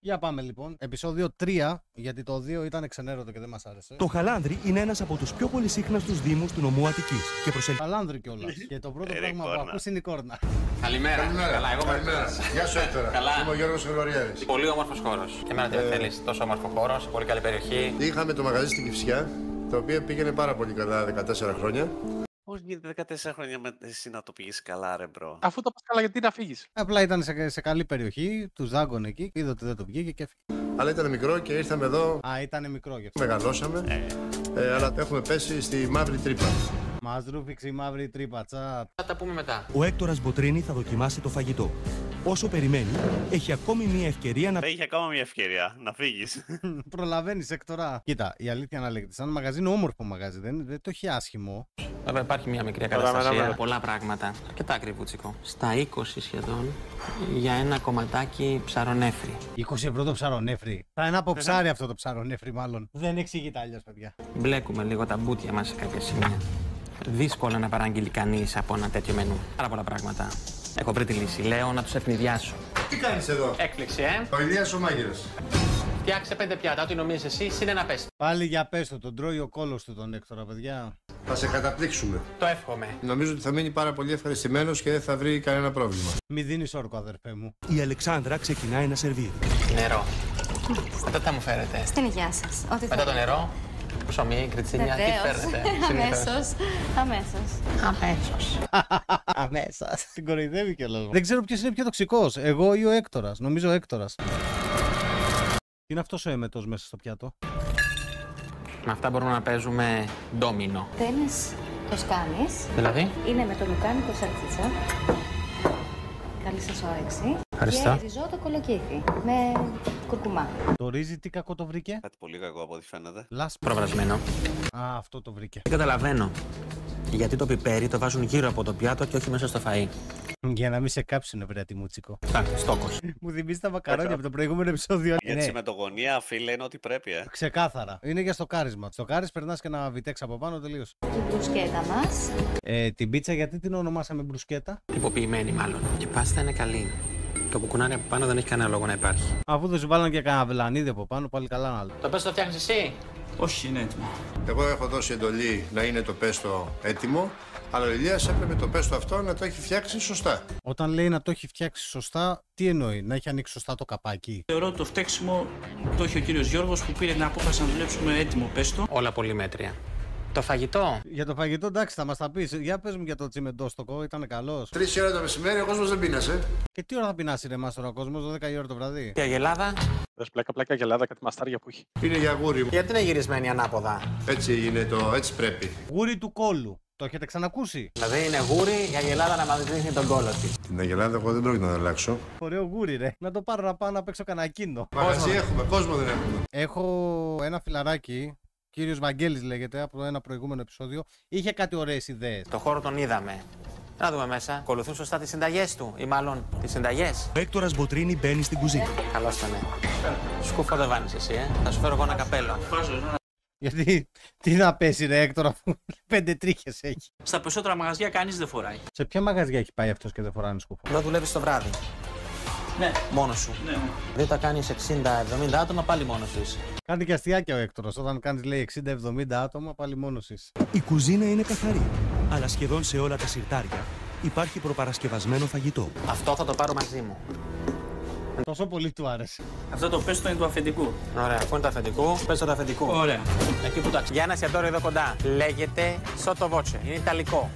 Για πάμε λοιπόν. Επεισόδιο 3, γιατί το 2 ήταν ξενέρωτο και δεν μας άρεσε. Το Χαλάνδρι είναι ένας από τους πιο πολυσύχναστους δήμους του νομού Αττικής. Χαλάνδρι κιόλας. Και το πρώτο πράγμα που ακούς είναι η κόρνα. Καλημέρα. Καλά, εγώ Καλημέρα. Γεια σου Έκτορα. Καλά. Είμαι ο Γιώργος Γρηγοριάδης. Πολύ όμορφος χώρος. Και εμένα τι με θέλεις, τόσο όμορφο χώρο, σε πολύ καλή περιοχή. Είχαμε το μαγαζί στην Κηφισιά, το οποίο πήγαινε πάρα πολύ καλά 14 χρόνια. Πώς γίνεται 14 χρόνια με εσύ να το πηγείς καλά, ρε μπρο. Αφού το πας καλά, γιατί να φύγεις. Απλά ήταν σε καλή περιοχή, τους δάγκωνε εκεί, είδε ότι δεν το βγήκε και έφυγε. Αλλά ήταν μικρό και ήρθαμε εδώ, Α, ήταν μικρό γι' αυτό. μεγαλώσαμε, αλλά έχουμε πέσει στη μαύρη τρύπα. Μας ρούφηξε η μαύρη τρύπα, τσάτ. Θα τα πούμε μετά. Ο Έκτορας Μποτρίνη θα δοκιμάσει το φαγητό. Όσο περιμένει, έχει ακόμη μία ευκαιρία να. Θα είχε ακόμα μια ευκαιρία να φύγεις. Προλαβαίνεις Έκτορα. Κοίτα, η αλήθεια να λέγεται, σαν μαγαζί είναι όμορφο μαγαζί, δεν το έχει άσχημο. Βέβαια υπάρχει μια μικρή καταστασία, πολλά πράγματα. Αρκετά ακριβούτσικο. Στα 20 σχεδόν για ένα κομματάκι ψαρονέφρι. 20 ευρώ το ψαρονέφρι. Θα είναι από ψάρι αυτό το ψαρονέφρι, μάλλον. Δεν εξηγείται αλλιώς, παιδιά. Μπλέκουμε λίγο τα μπουτια μας σε κάποια σημεία. Δύσκολο να παράγγειλει κανείς από ένα τέτοιο μενού. Πάρα πολλά πράγματα. Έχω βρει τη λύση. Λέω να τους ευνηδιάσω. Τι κάνεις εδώ? Έκπληξη, Ο Ηλίας ο μάγειρας. Φτιάξε 5 πιάτα. Ό,τι νομίζεις εσύ, είναι ένα πες. Πάλι για πες τον τρώει ο κόλος του τον Έκτορα, παιδιά. Θα σε καταπλήξουμε. Το εύχομαι. Νομίζω ότι θα μείνει πάρα πολύ ευχαριστημένος και δεν θα βρει κανένα πρόβλημα. Μη δίνεις όρκο, αδερφέ μου. Η Αλεξάνδρα ξεκινάει να σερβίρει. Νερό. Μετά τι θα μου φέρετε. Στην υγεία σας. Ό,τι Μετά το νερό, ψωμί, κριτσίνια, τι φέρνετε. Αμέσως. Αμέσως. Την κοροϊδεύει κιόλας. Δεν ξέρω ποιος είναι πιο τοξικός, εγώ ή ο Έκτορας. Νομίζω ο Έκτορας. Τι είναι αυτός ο έμετος μέσα στο πιάτο? Με αυτά μπορούμε να παίζουμε ντόμινο. Τένις Τοσκάνης. Δηλαδή, Είναι με το λουκάνικο σαλτσίτσα. Καλή σας όρεξη. Ευχαριστώ. Και ριζότο κολοκύθι με κουρκουμά. Το ρύζι τι κακό το βρήκε? Κάτι πολύ κακό από ό,τι φαίνεται. Λάσπη. προβρασμένο. Α, αυτό το βρήκε. Δεν καταλαβαίνω. Γιατί το πιπέρι το βάζουν γύρω από το πιάτο και όχι μέσα στο φαΐ. Για να μην σε κάψουνε, βρε τη μουτσικό. Εντάξει, στόκος. Μου θυμίζει τα μακαρόνια από το προηγούμενο επεισόδιο. Γιατί Ναι, με το γωνία, φίλε, είναι ό,τι πρέπει, ξεκάθαρα. Είναι για στοκάρισμα. Στοκάρεις, περνάς και ένα βιτέξ από πάνω, τελείωσε. Την μπρουσκέτα μας. Την πίτσα γιατί την ονομάσαμε μπρουσκέτα? Τυποποιημένη μάλλον. Η πάστα είναι καλή. Το κουκουνάρι από πάνω δεν έχει κανένα λόγο να υπάρχει. Αφού δεν σου βάλαν και κανένα βελανίδι από πάνω, πάλι καλά να λέω. Το πες το φτιάχνεις εσύ. Όχι, είναι έτοιμο. Εγώ έχω δώσει εντολή να είναι το πέστο έτοιμο, αλλά ο Ηλίας έπρεπε το πέστο αυτό να το έχει φτιάξει σωστά. Όταν λέει να το έχει φτιάξει σωστά, τι εννοεί? Να έχει ανοίξει σωστά το καπάκι? Θεωρώ ότι το φταίξιμο το έχει ο κύριος Γιώργος που πήρε την απόφαση να δουλέψουμε έτοιμο πέστο. Όλα πολύ μέτρια. Το φαγητό. Για το φαγητό, εντάξει, θα μας τα πεις. Για πες μου για το τσιμεντόστοκο, ήταν καλός. 3 ώρα το μεσημέρι ο κόσμος δεν πίνασε. Και τι ώρα θα πεινάσει ρε εμάς τώρα ο κόσμος, 12 η ώρα το βραδύ? Η αγελάδα. Δες πλάκα γελάδα, κάτι μαστάρια που έχει. Είναι για γούρι. Γιατί είναι γυρισμένη ανάποδα. Έτσι είναι το, έτσι πρέπει. Γούρι του κόλου. Το έχετε ξανακούσει? Δηλαδή είναι γούρι η αγελάδα να μας δείχνει τον κόλο της. Την Αγελάδα εγώ δεν πρόκειται να αλλάξω. Ωραίο γούρι, ρε. Να το πάρω να πάω να παίξω κανένα κίνο. Μαγαζί έχουμε, κόσμο δεν έχουμε. Έχω ένα φιλαράκι, κύριος Βαγγέλης λέγεται, από ένα προηγούμενο επεισόδιο. Είχε κάτι ωραίες ιδέες. Το χώρο τον είδαμε. Να δούμε μέσα. Ακολουθούν σωστά τις συνταγές του. Ή μάλλον τις συνταγές. Ο Έκτορας Μποτρίνη μπαίνει στην κουζίνα. Καλώς ήταν. Σκούφα δεν βάνεις εσύ, Θα σου φέρω εγώ ένα καπέλο. Γιατί τι να πέσει ρε Έκτορα, αφού 5 τρίχες έχει. Στα περισσότερα μαγαζιά κανείς δεν φοράει. Σε ποια μαγαζιά έχει πάει αυτός και δεν φοράνε σκούφο? Εδώ δουλεύεις το βράδυ. Ναι. Μόνος σου. Ναι. Δεν τα κάνεις 60-70 άτομα, πάλι μόνος σου είσαι. Κάνει και αστιάκια ο Έκτορας. Όταν κάνεις λέει 60-70 άτομα, πάλι μόνος είσαι. Η κουζίνα είναι καθαρή, αλλά σχεδόν σε όλα τα σιρτάρια υπάρχει προπαρασκευασμένο φαγητό. Αυτό θα το πάρω μαζί μου. Τόσο πολύ του άρεσε. Αυτό το πέστο είναι του αφεντικού. Ωραία, αφού είναι το αφεντικού, πες το αφεντικού. Ωραία. Εκεί που το για ένα εστιατόριο εδώ κοντά. Λέγεται Sotto Voce. Είναι ιταλικό.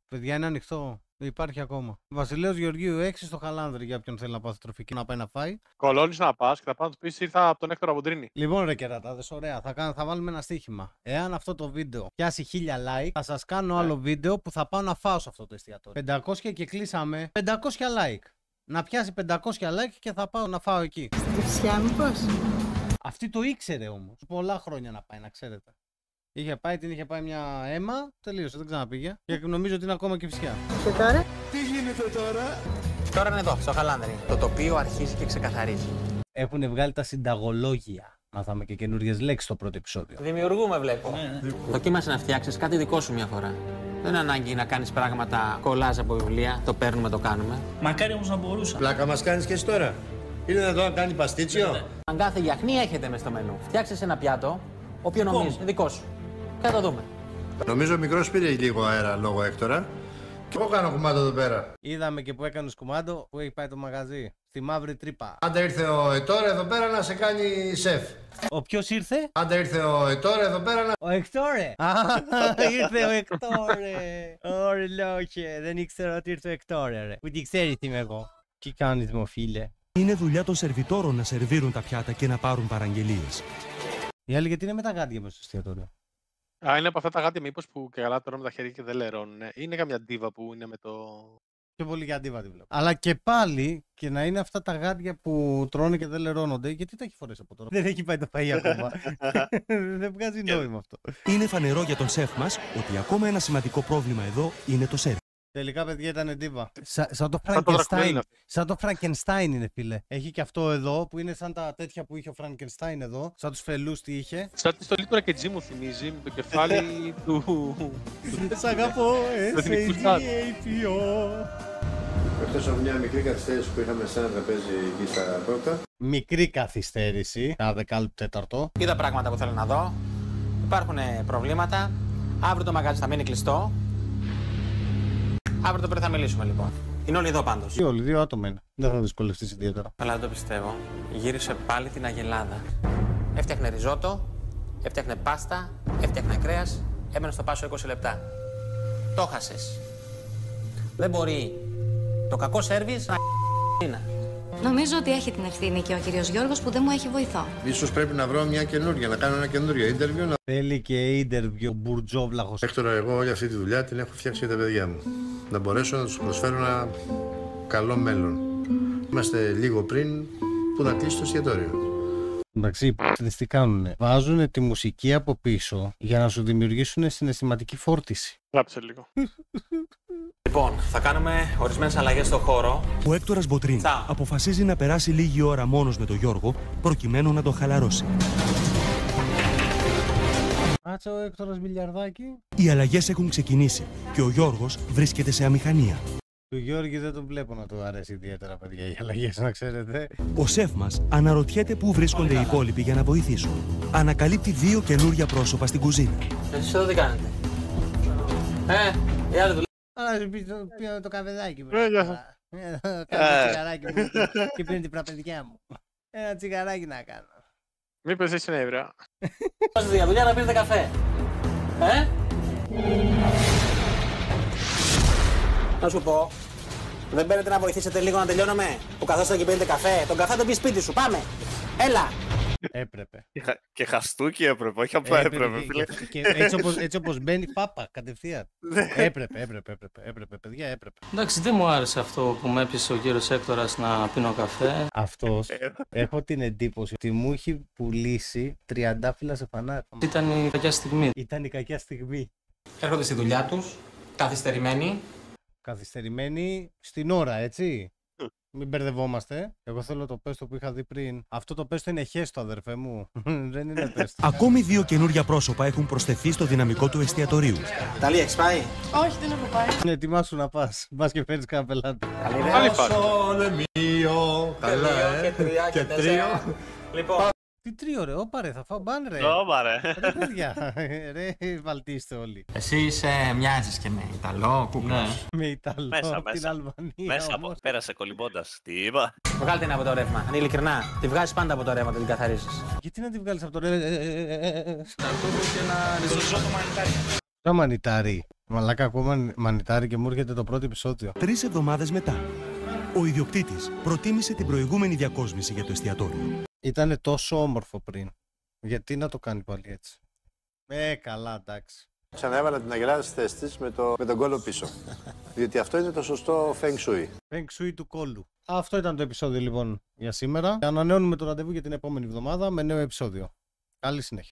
Παιδιά είναι ανοιχτό. Υπάρχει ακόμα. Βασιλέος Γεωργίου 6 στο Χαλάνδρι για όποιον θέλει να πάθει τροφή και να πάει να φάει. Κολώνεις να πας και θα πάω να του πεις ήρθα από τον Έκτορα Μποτρίνη. Λοιπόν ρε κερατάδες, ωραία. Θα βάλουμε ένα στοίχημα. Εάν αυτό το βίντεο πιάσει 1000 like, θα σας κάνω άλλο βίντεο που θα πάω να φάω σε αυτό το εστιατόριο. 500 και κλείσαμε 500 like. Να πιάσει 500 like και θα πάω να φάω εκεί. Στην Κηφισιά μήπως? Αυτή το ήξερε όμως. Πολλά χρόνια να πάει, να ξέρετε. Την είχε πάει μια αίμα, τελείωσε, δεν ξαναπήγε. Και νομίζω ότι είναι ακόμα Κηφισιά. Και τώρα? Τι γίνεται τώρα? Τώρα είναι εδώ, στο Χαλάνδρι. Το τοπίο αρχίζει και ξεκαθαρίζει. Έχουν βγάλει τα συνταγολόγια. Μάθαμε και καινούριες λέξεις στο πρώτο επεισόδιο. Δημιουργούμε, βλέπω. Δοκίμασε να φτιάξεις κάτι δικό σου μια φορά. Δεν είναι ανάγκη να κάνεις πράγματα κολλάζ από βιβλία. Το παίρνουμε, το κάνουμε. Μακάρι όμως να μπορούσα. Πλάκα μας κάνεις και εσύ τώρα. Είναι δυνατόν να κάνει παστίτσιο? Αν κάθε γιαχνί έχετε μες στο μενού. Φτιάξε ένα πιάτο, όποιο νομίζεις, δικό σου. Και θα το δούμε. Νομίζω ο μικρός πήρε λίγο αέρα λόγω Έκτορα. Και εγώ κάνω κουμάντο εδώ πέρα. Είδαμε και που έκανε κουμάντο, που έχει πάει το μαγαζί. Στη μαύρη τρύπα. Άντα ήρθε ο Ετόρ εδώ πέρα να σε κάνει σεφ. Ο ποιος ήρθε? Άντα ήρθε ο Ετόρ εδώ πέρα να... Ο Εκτόρε! Α, ήρθε ο Εκτόρε! Ωραία, λόγια. Δεν ήξερα ότι ήρθε ο Εκτόρε, ρε. Ούτε ξέρεις τι είμαι εγώ. Τι κάνεις, μου φίλε? Είναι δουλειά των σερβιτόρων να σερβίρουν τα πιάτα και να πάρουν παραγγελίες. Οι άλλοι γιατί είναι με τα γάντια μες στο εστιατόριο? Α, είναι από αυτά τα γάντια μήπως που και καλά τώρα με τα χέρια και δεν λερώνουν. Είναι καμιά ντίβα που είναι με το... Πιο πολύ για αντίβα τη βλέπω. Αλλά και πάλι και να είναι αυτά τα γάντια που τρώνε και δεν λερώνονται, γιατί τα έχει φορέσει από τώρα? Δεν έχει πάει το φαΐ ακόμα. Δεν βγάζει νόημα αυτό. Είναι φανερό για τον σεφ μας ότι ακόμα ένα σημαντικό πρόβλημα εδώ είναι το σερβι. Τελικά, παιδιά, ήταν ντίβα. Σαν το Δρακουλίνο. Frankenstein. Σαν το Frankenstein είναι, φίλε. Έχει και αυτό εδώ που είναι σαν τα τέτοια που είχε ο Frankenstein εδώ. Σαν τους φελούς τι είχε. Σαν τη στολή του Ρακετζή μου θυμίζει με το κεφάλι του... Σ' αγαπώ, S-A-G-A-P-O. Εκτός από μια μικρή καθυστέρηση που είχαμε σε ένα τραπέζι εκεί στα πρώτα. Μικρή καθυστέρηση, ένα δεκάλεπτο τέταρτο. Είδα πράγματα που θέλω να δω. Υπάρχουν προβλήματα. Αύριο το μαγαζί θα μείνει κλειστό. Αύριο το πρωί θα μιλήσουμε λοιπόν. Είναι όλοι εδώ πάντως. Και όλοι, 2 άτομα είναι. Δεν θα δυσκολευτείς ιδιαίτερα. Αλλά δεν το πιστεύω. Γύρισε πάλι την Αγελάδα. Έφτιαχνε ριζότο, έφτιαχνε πάστα, έφτιαχνε κρέας, έμενε στο πάσο 20 λεπτά. Το χάσες. Δεν μπορεί το κακό σέρβις να είναι. Νομίζω ότι έχει την ευθύνη και ο κύριος Γιώργος που δεν μου έχει βοηθό. Ίσως πρέπει να βρω μια καινούργια, να κάνω ένα καινούριο interview. Θέλει και interview ο Μπουρτζόβλαχος. Έκτορα, εγώ όλη αυτή τη δουλειά την έχω φτιάξει για τα παιδιά μου. Να μπορέσω να τους προσφέρω ένα καλό μέλλον. Είμαστε λίγο πριν που να κλείσει το εστιατόριο. Εντάξει, οι p***δες τι κάνουνε? Βάζουνε τη μουσική από πίσω για να σου δημιουργήσουν συναισθηματική φόρτιση. Γράψε λίγο. Λοιπόν, θα κάνουμε ορισμένες αλλαγές στο χώρο. Ο Έκτορας Μποτρίν Τσάου. αποφασίζει να περάσει λίγη ώρα μόνος με τον Γιώργο προκειμένου να τον χαλαρώσει. Άτσε ο Έκτορας Μπιλιαρδάκη. Οι αλλαγές έχουν ξεκινήσει και ο Γιώργος βρίσκεται σε αμηχανία. Του Γιώργη δεν τον βλέπω να του αρέσει ιδιαίτερα, παιδιά, οι αλλαγές, να ξέρετε. Ο σεφ μας αναρωτιέται πού βρίσκονται οι υπόλοιποι για να βοηθήσουν. Ανακαλύπτει 2 καινούρια πρόσωπα στην κουζίνα. Εσείς εδώ τι κάνετε? Οι άλλοι δουλεύουν. Αλλά σου πήρε το καφεδάκι μου. Γεια σας. Κάνω τσιγαράκι μου και πήρε την πραπεδιά μου. Ένα τσιγαράκι να κάνω. Μήπως είσαι νεύρα. Είμαστε για δουλειά να πίνετε καφέ. Να σου πω, δεν παίρνετε να βοηθήσετε λίγο να τελειώνουμε? Που καθόσατε και πίνετε καφέ, τον καφέ τον πει σπίτι σου, πάμε! Έλα! Έπρεπε. Και χαστούκι έπρεπε, όχι απλά έπρεπε, φίλε. Και έτσι όπως μπαίνει πάπα κατευθείαν. Έπρεπε, παιδιά, έπρεπε. Εντάξει, δεν μου άρεσε αυτό που με έπεισε ο κύριος Έκτορας να πίνω καφέ. Αυτός, έχω την εντύπωση ότι μου έχει πουλήσει τριαντάφυλλα σε φανάρι. Ήταν η κακιά στιγμή. Ήταν η κακιά στιγμή. Έρχονται στη δουλειά τους, καθυστερημένοι. Καθυστερημένοι στην ώρα, έτσι. Μην μπερδευόμαστε. Εγώ θέλω το πέστο που είχα δει πριν. Αυτό το πέστο είναι χέστο, αδερφέ μου. Δεν είναι πέστο. Ακόμη 2 καινούρια πρόσωπα έχουν προσθεθεί στο δυναμικό του εστιατορίου. Ταλή, έχεις πάει? Όχι, δεν έχω πάει. Είναι ετοιμάσου να πας. Μπας και φέρεις κανένα πελάτη. Πάλι πάλι. Καλά, Και 3. Λοιπόν, Τι 3 ρε, όπα ρε, θα φάω μπαν ρε. Ωπα, ρε. Ρε παιδιά, ρε βαλτίστε όλοι. εσύ μοιάζεις και με Ιταλό, κούκλος. Με Ιταλό, Μέσα, από την μέσα. Αλβανία Μέσα από, όμως. πέρασε κολυμπώντας. Τι είπα? Βγάλτε την από το ρεύμα, αν ειλικρινά. Τη βγάζεις πάντα από το ρεύμα, την καθαρίσεις. Γιατί να τη βγάλεις από το ρε. Ένα Μανιτάρι. Μαλάκα ακόμα μανιτάρι και μου έρχεται το πρώτο επεισόδιο. 3 εβδομάδες μετά, ο ιδιοκτήτης προτίμησε την προηγούμενη διακόσμηση για το εστιατόριο. Ήτανε τόσο όμορφο πριν. Γιατί να το κάνει πάλι έτσι? Καλά, εντάξει. Ξαναέβαλα την Αγελάδα στη θέση της με τον κόλλο πίσω. Διότι αυτό είναι το σωστό Feng Shui. Feng Shui του κόλλου. Αυτό ήταν το επεισόδιο λοιπόν για σήμερα. Ανανεώνουμε το ραντεβού για την επόμενη εβδομάδα με νέο επεισόδιο. Καλή συνέχεια.